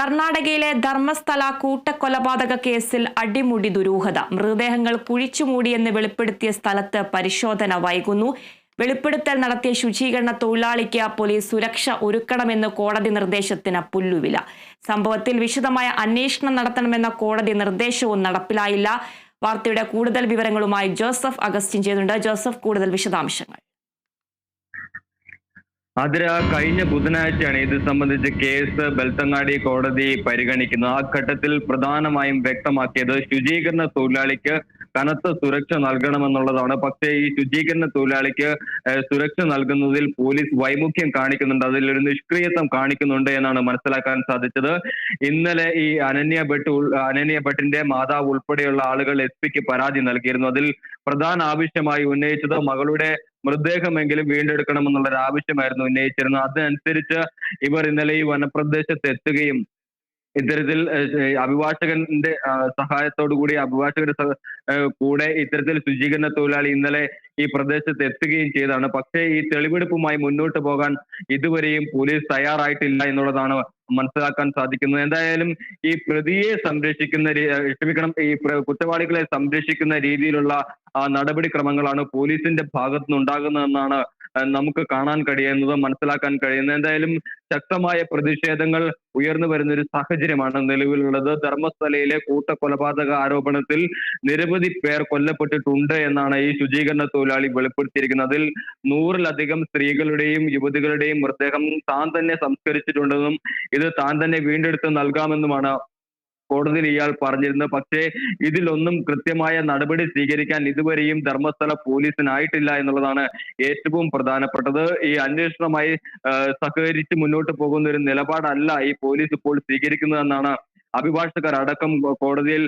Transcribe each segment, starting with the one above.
കർണാടകയിലെ ധർമ്മസ്ഥല കൂട്ടക്കൊലപാതക കേസിൽ അടിമുടി ദുരൂഹത. മൃതദേഹങ്ങൾ കുഴിച്ചുമൂടിയെന്ന് വെളിപ്പെടുത്തിയ സ്ഥലത്ത് പരിശോധന വൈകുന്നു. വെളിപ്പെടുത്തൽ നടത്തിയ ശുചീകരണ തൊഴിലാളിക്ക് പോലീസ് സുരക്ഷ ഒരുക്കണമെന്ന് കോടതി നിർദ്ദേശത്തിന് പുല്ലുവില. സംഭവത്തിൽ വിശദമായ അന്വേഷണം നടത്തണമെന്ന കോടതി നിർദ്ദേശവും നടപ്പിലായില്ല. വാർത്തയുടെ കൂടുതൽ വിവരങ്ങളുമായി ജോസഫ് അഗസ്റ്റിൻ ചെയ്യുന്നുണ്ട്. ജോസഫ്, കൂടുതൽ വിശദാംശങ്ങൾ. അതിര കഴിഞ്ഞ ബുധനാഴ്ചയാണ് ഇത് സംബന്ധിച്ച് കേസ് ബെൽത്തങ്ങാടി കോടതി പരിഗണിക്കുന്നത്. ആ ഘട്ടത്തിൽ പ്രധാനമായും വ്യക്തമാക്കിയത് ശുചീകരണ തൊഴിലാളിക്ക് കനത്ത സുരക്ഷ നൽകണമെന്നുള്ളതാണ്. പക്ഷേ ഈ ശുചീകരണ തൊഴിലാളിക്ക് സുരക്ഷ നൽകുന്നതിൽ പോലീസ് വൈമുഖ്യം കാണിക്കുന്നുണ്ട്, അതിലൊരു നിഷ്ക്രിയത്വം കാണിക്കുന്നുണ്ട് എന്നാണ് മനസ്സിലാക്കാൻ സാധിച്ചത്. ഇന്നലെ ഈ അനന്യ ഭട്ടിന്റെ മാതാവ് ഉൾപ്പെടെയുള്ള ആളുകൾ എസ്.പിക്ക് പരാതി നൽകിയിരുന്നു. അതിൽ പ്രധാന ആവശ്യമായി ഉന്നയിച്ചത് മകളുടെ മൃതദേഹമെങ്കിലും വീണ്ടെടുക്കണമെന്നുള്ള ഒരു ആവശ്യമായിരുന്നു ഉന്നയിച്ചിരുന്നത്. അതനുസരിച്ച് ഇവർ ഇന്നലെ ഈ വനപ്രദേശത്ത് എത്തുകയും ഇത്തരത്തിൽ അഭിഭാഷകന്റെ സഹായത്തോടു കൂടി അഭിഭാഷകരുടെ കൂടെ ഇത്തരത്തിൽ ശുചീകരണ തൊഴിലാളി ഇന്നലെ ഈ പ്രദേശത്ത് എത്തുകയും ചെയ്തതാണ്. പക്ഷേ ഈ തെളിവെടുപ്പുമായി മുന്നോട്ട് പോകാൻ ഇതുവരെയും പോലീസ് തയ്യാറായിട്ടില്ല എന്നുള്ളതാണ് മനസ്സിലാക്കാൻ സാധിക്കുന്നത്. എന്തായാലും ഈ പ്രതിയെ ഈ കുറ്റവാളികളെ സംരക്ഷിക്കുന്ന രീതിയിലുള്ള നടപടിക്രമങ്ങളാണ് പോലീസിന്റെ ഭാഗത്തുനിന്നുണ്ടാകുന്നതെന്നാണ് നമുക്ക് കാണാൻ കഴിയുന്നത്, മനസ്സിലാക്കാൻ കഴിയുന്നത്. എന്തായാലും ശക്തമായ പ്രതിഷേധങ്ങൾ ഉയർന്നു വരുന്ന ഒരു സാഹചര്യമാണ് നിലവിലുള്ളത്. ധർമ്മസ്ഥലയിലെ കൂട്ടക്കൊലപാതക ആരോപണത്തിൽ നിരവധി പേർ കൊല്ലപ്പെട്ടിട്ടുണ്ട് എന്നാണ് ഈ ശുചീകരണ തൊഴിലാളി വെളിപ്പെടുത്തിയിരിക്കുന്നത്. അതിൽ 100-ലധികം സ്ത്രീകളുടെയും യുവതികളുടെയും മൃതദേഹം താൻ തന്നെ സംസ്കരിച്ചിട്ടുണ്ടെന്നും ഇത് താൻ തന്നെ വീണ്ടെടുത്ത് നൽകാമെന്നുമാണ് കോടതിയിൽ ഇയാൾ പറഞ്ഞിരുന്നത്. പക്ഷേ ഇതിലൊന്നും കൃത്യമായ നടപടി സ്വീകരിക്കാൻ ഇതുവരെയും ധർമ്മസ്ഥല പോലീസിനായിട്ടില്ല എന്നുള്ളതാണ് ഏറ്റവും പ്രധാനപ്പെട്ടത്. ഈ അന്വേഷണവുമായി സഹകരിച്ച് മുന്നോട്ട് പോകുന്ന ഒരു നിലപാടല്ല ഈ പോലീസ് ഇപ്പോൾ സ്വീകരിക്കുന്നതെന്നാണ് അഭിഭാഷകർ അടക്കം കോടതിയിൽ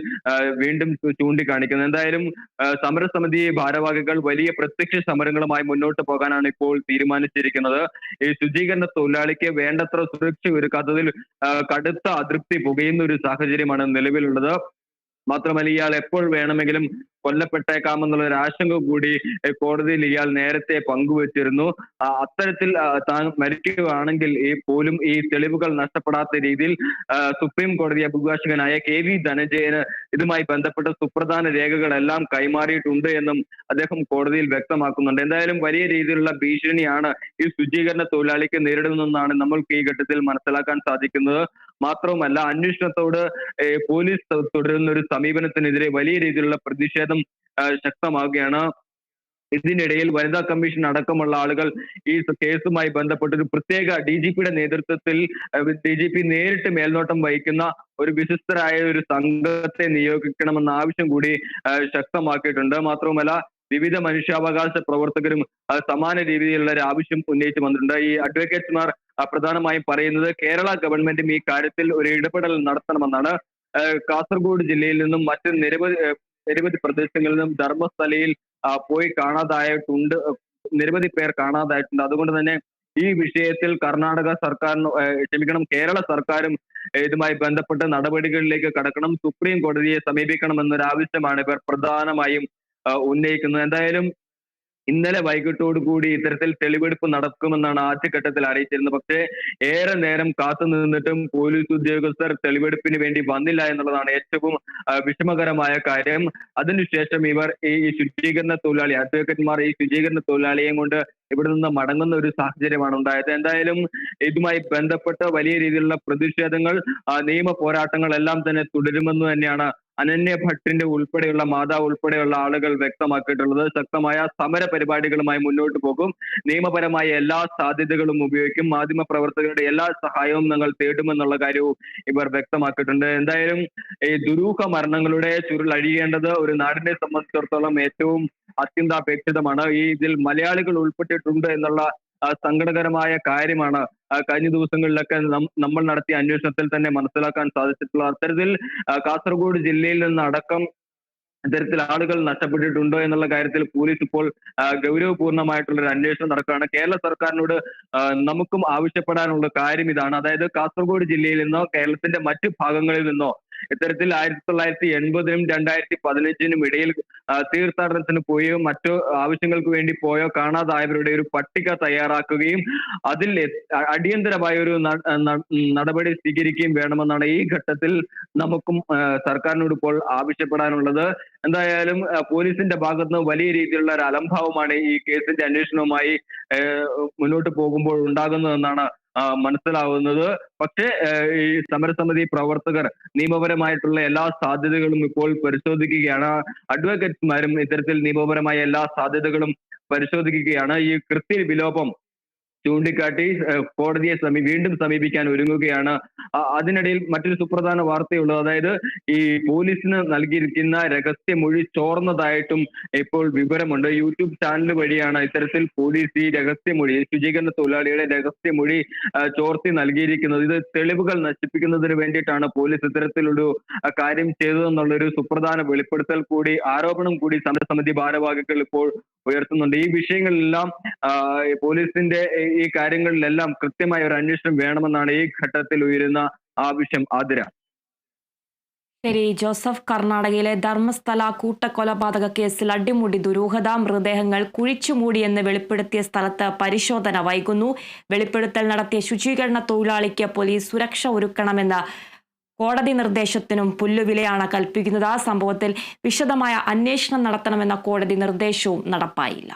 വീണ്ടും ചൂണ്ടിക്കാണിക്കുന്നത്. എന്തായാലും സമരസമിതി ഭാരവാഹികൾ വലിയ പ്രത്യക്ഷ സമരങ്ങളുമായി മുന്നോട്ട് പോകാനാണ് ഇപ്പോൾ തീരുമാനിച്ചിരിക്കുന്നത്. ഈ ശുചീകരണ തൊഴിലാളിക്ക് വേണ്ടത്ര സുരക്ഷ ഒരുക്കാത്തതിൽ കടുത്ത അതൃപ്തി പുകയുന്ന ഒരു സാഹചര്യമാണ് നിലവിലുള്ളത്. മാത്രമല്ല ഇയാൾ എപ്പോൾ വേണമെങ്കിലും കൊല്ലപ്പെട്ടേക്കാമെന്നുള്ള ഒരു ആശങ്ക കൂടി കോടതിയിൽ ഇയാൾ നേരത്തെ പങ്കുവച്ചിരുന്നു. അത്തരത്തിൽ താൻ മരിക്കുകയാണെങ്കിൽ പോലും ഈ തെളിവുകൾ നഷ്ടപ്പെടാത്ത രീതിയിൽ സുപ്രീം കോടതി അഭിഭാഷകനായ KV ധനഞ്ജയന് ഇതുമായി ബന്ധപ്പെട്ട സുപ്രധാന രേഖകളെല്ലാം കൈമാറിയിട്ടുണ്ട് എന്നും അദ്ദേഹം കോടതിയിൽ വ്യക്തമാക്കുന്നുണ്ട്. എന്തായാലും വലിയ രീതിയിലുള്ള ഭീഷണിയാണ് ഈ ശുചീകരണ തൊഴിലാളിക്ക് നേരിടുന്നതെന്നാണ് നമ്മൾക്ക് ഈ ഘട്ടത്തിൽ മനസ്സിലാക്കാൻ സാധിക്കുന്നത്. മാത്രവുമല്ല അന്വേഷണത്തോട് പോലീസ് തുടരുന്ന ഒരു സമീപനത്തിനെതിരെ വലിയ രീതിയിലുള്ള പ്രതിഷേധം ശക്തമാവുകയാണ്. ഇതിനിടയിൽ വനിതാ കമ്മീഷൻ അടക്കമുള്ള ആളുകൾ ഈ കേസുമായി ബന്ധപ്പെട്ട് ഒരു പ്രത്യേക DGPയുടെ നേതൃത്വത്തിൽ DGP നേരിട്ട് മേൽനോട്ടം വഹിക്കുന്ന ഒരു വിശ്വസ്തരായ ഒരു സംഘത്തെ നിയോഗിക്കണമെന്ന ആവശ്യം കൂടി ശക്തമാക്കിയിട്ടുണ്ട്. മാത്രവുമല്ല വിവിധ മനുഷ്യാവകാശ പ്രവർത്തകരും സമാന രീതിയിലുള്ള ഒരു ആവശ്യം ഉന്നയിച്ചു വന്നിട്ടുണ്ട്. ഈ അഡ്വക്കേറ്റ്മാർ പ്രധാനമായും പറയുന്നത് കേരള ഗവൺമെന്റും ഈ കാര്യത്തിൽ ഒരു ഇടപെടൽ നടത്തണമെന്നാണ്. കാസർഗോഡ് ജില്ലയിൽ നിന്നും മറ്റ് നിരവധി പ്രദേശങ്ങളിൽ നിന്നും ധർമ്മസ്ഥലയിൽ പോയി കാണാതായിട്ടുണ്ട്, നിരവധി പേർ കാണാതായിട്ടുണ്ട്. അതുകൊണ്ട് തന്നെ ഈ വിഷയത്തിൽ കേരള സർക്കാരും ഇതുമായി ബന്ധപ്പെട്ട നടപടികളിലേക്ക് കടക്കണം, സുപ്രീം കോടതിയെ സമീപിക്കണം എന്നൊരു ആവശ്യമാണ് ഇവർ പ്രധാനമായും ഉന്നയിക്കുന്നത്. എന്തായാലും ഇന്നലെ വൈകിട്ടോടുകൂടി ഇത്തരത്തിൽ തെളിവെടുപ്പ് നടക്കുമെന്നാണ് ആദ്യഘട്ടത്തിൽ അറിയിച്ചിരുന്നത്. പക്ഷേ ഏറെ നേരം കാത്തു നിന്നിട്ടും പോലീസ് ഉദ്യോഗസ്ഥർ തെളിവെടുപ്പിന് വേണ്ടി വന്നില്ല എന്നുള്ളതാണ് ഏറ്റവും വിഷമകരമായ കാര്യം. അതിനുശേഷം ഇവർ ഈ ശുചീകരണ തൊഴിലാളി അഡ്വക്കേറ്റ്മാർ ഈ ശുചീകരണ തൊഴിലാളിയെയും കൊണ്ട് ഇവിടെ നിന്ന് മടങ്ങുന്ന ഒരു സാഹചര്യമാണ് ഉണ്ടായത്. എന്തായാലും ഇതുമായി ബന്ധപ്പെട്ട് വലിയ രീതിയിലുള്ള പ്രതിഷേധങ്ങൾ, നിയമ പോരാട്ടങ്ങൾ എല്ലാം തന്നെ തുടരുമെന്ന് തന്നെയാണ് അനന്യ ഭട്ടിന്റെ മാതാവ് ഉൾപ്പെടെയുള്ള ആളുകൾ വ്യക്തമാക്കിയിട്ടുള്ളത്. ശക്തമായ സമര പരിപാടികളുമായി മുന്നോട്ട് പോകും, നിയമപരമായ എല്ലാ സാധ്യതകളും ഉപയോഗിക്കും, മാധ്യമ പ്രവർത്തകരുടെ എല്ലാ സഹായവും ഞങ്ങൾ തേടുമെന്നുള്ള കാര്യവും ഇവർ വ്യക്തമാക്കിയിട്ടുണ്ട്. എന്തായാലും ഈ ദുരൂഹ മരണങ്ങളുടെ ചുരുൾ അഴിയേണ്ടത് ഒരു നാടിനെ സംബന്ധിച്ചിടത്തോളം ഏറ്റവും അത്യന്താപേക്ഷിതമാണ്. ഇതിൽ മലയാളികൾ ഉൾപ്പെട്ടിട്ടുണ്ട് എന്നുള്ള സങ്കടകരമായ കാര്യമാണ് കഴിഞ്ഞ ദിവസങ്ങളിലൊക്കെ നമ്മൾ നടത്തിയ അന്വേഷണത്തിൽ തന്നെ മനസ്സിലാക്കാൻ സാധിച്ചിട്ടുള്ളത്. അത്തരത്തിൽ കാസർഗോഡ് ജില്ലയിൽ നിന്നടക്കം ഇത്തരത്തിൽ ആളുകൾ നഷ്ടപ്പെട്ടിട്ടുണ്ടോ എന്നുള്ള കാര്യത്തിൽ പോലീസ് ഇപ്പോൾ ഗൗരവപൂർണമായിട്ടുള്ള ഒരു അന്വേഷണം നടക്കുകയാണ്. കേരള സർക്കാരിനോട് നമുക്കും ആവശ്യപ്പെടാനുള്ള കാര്യം ഇതാണ്. അതായത് കാസർഗോഡ് ജില്ലയിൽ നിന്നോ കേരളത്തിന്റെ മറ്റു ഭാഗങ്ങളിൽ നിന്നോ ഇത്തരത്തിൽ 1980-നും 2015-നും ഇടയിൽ തീർത്ഥാടനത്തിന് പോയോ മറ്റോ ആവശ്യങ്ങൾക്ക് വേണ്ടി പോയോ കാണാതായവരുടെ ഒരു പട്ടിക തയ്യാറാക്കുകയും അതിൽ അടിയന്തരമായ ഒരു നടപടി സ്വീകരിക്കുകയും വേണമെന്നാണ് ഈ ഘട്ടത്തിൽ നമുക്കും സർക്കാരിനോട് ഇപ്പോൾ ആവശ്യപ്പെടാനുള്ളത്. എന്തായാലും പോലീസിന്റെ ഭാഗത്തുനിന്ന് വലിയ രീതിയിലുള്ള ഒരു അലംഭാവമാണ് ഈ കേസിന്റെ അന്വേഷണവുമായി മുന്നോട്ട് പോകുമ്പോൾ ഉണ്ടാകുന്നതെന്നാണ് മനസ്സിലാവുന്നത്. പക്ഷേ ഈ സമരസമിതി പ്രവർത്തകർ നിയമപരമായിട്ടുള്ള എല്ലാ സാധ്യതകളും ഇപ്പോൾ പരിശോധിക്കുകയാണ്. അഡ്വക്കേറ്റ്മാരും ഇത്തരത്തിൽ നിയമപരമായ എല്ലാ സാധ്യതകളും പരിശോധിക്കുകയാണ്. ഈ കൃത്യ വിലോപം ചൂണ്ടിക്കാട്ടി കോടതിയെ വീണ്ടും സമീപിക്കാൻ ഒരുങ്ങുകയാണ്. അതിനിടയിൽ മറ്റൊരു സുപ്രധാന വാർത്തയുള്ളത്, അതായത് ഈ പോലീസിന് നൽകിയിരിക്കുന്ന രഹസ്യമൊഴി ചോർന്നതായിട്ടും ഇപ്പോൾ വിവരമുണ്ട്. യൂട്യൂബ് ചാനൽ വഴിയാണ് ഇത്തരത്തിൽ പോലീസ് ഈ രഹസ്യമൊഴി, ശുചീകരണ തൊഴിലാളിയുടെ രഹസ്യമൊഴി ചോർത്തി നൽകിയിരിക്കുന്നത്. ഇത് തെളിവുകൾ നശിപ്പിക്കുന്നതിന് വേണ്ടിയിട്ടാണ് പോലീസ് ഇത്തരത്തിലൊരു കാര്യം ചെയ്തതെന്നുള്ളൊരു സുപ്രധാന വെളിപ്പെടുത്തൽ കൂടി, ആരോപണം കൂടി സമരസമിതി ഭാരവാഹികൾ ഇപ്പോൾ ഉയർത്തുന്നുണ്ട്. ഈ വിഷയങ്ങളിലെല്ലാം പോലീസിന്റെ ഈ കാര്യങ്ങളിലെല്ലാം കൃത്യമായ ഒരു അന്വേഷണം വേണമെന്നാണ് ഈ ഘട്ടത്തിൽ ഉയരുന്ന ആവശ്യം. ആതിര. ശരി ജോസഫ്, കർണാടകയിലെ ധർമ്മസ്ഥല കൂട്ടക്കൊലപാതക കേസിൽ അടിമുടി ദുരൂഹത. മൃതദേഹങ്ങൾ കുഴിച്ചുമൂടിയെന്ന് വെളിപ്പെടുത്തിയ സ്ഥലത്ത് പരിശോധന വൈകുന്നു. വെളിപ്പെടുത്തൽ നടത്തിയ ശുചീകരണ തൊഴിലാളിക്ക് പോലീസ് സുരക്ഷ ഒരുക്കണമെന്ന കോടതി നിർദ്ദേശത്തിനും പുല്ലുവിലയാണ് കൽപ്പിക്കുന്നത്. സംഭവത്തിൽ വിശദമായ അന്വേഷണം നടത്തണമെന്ന കോടതി നിർദ്ദേശവും നടപ്പായില്ല.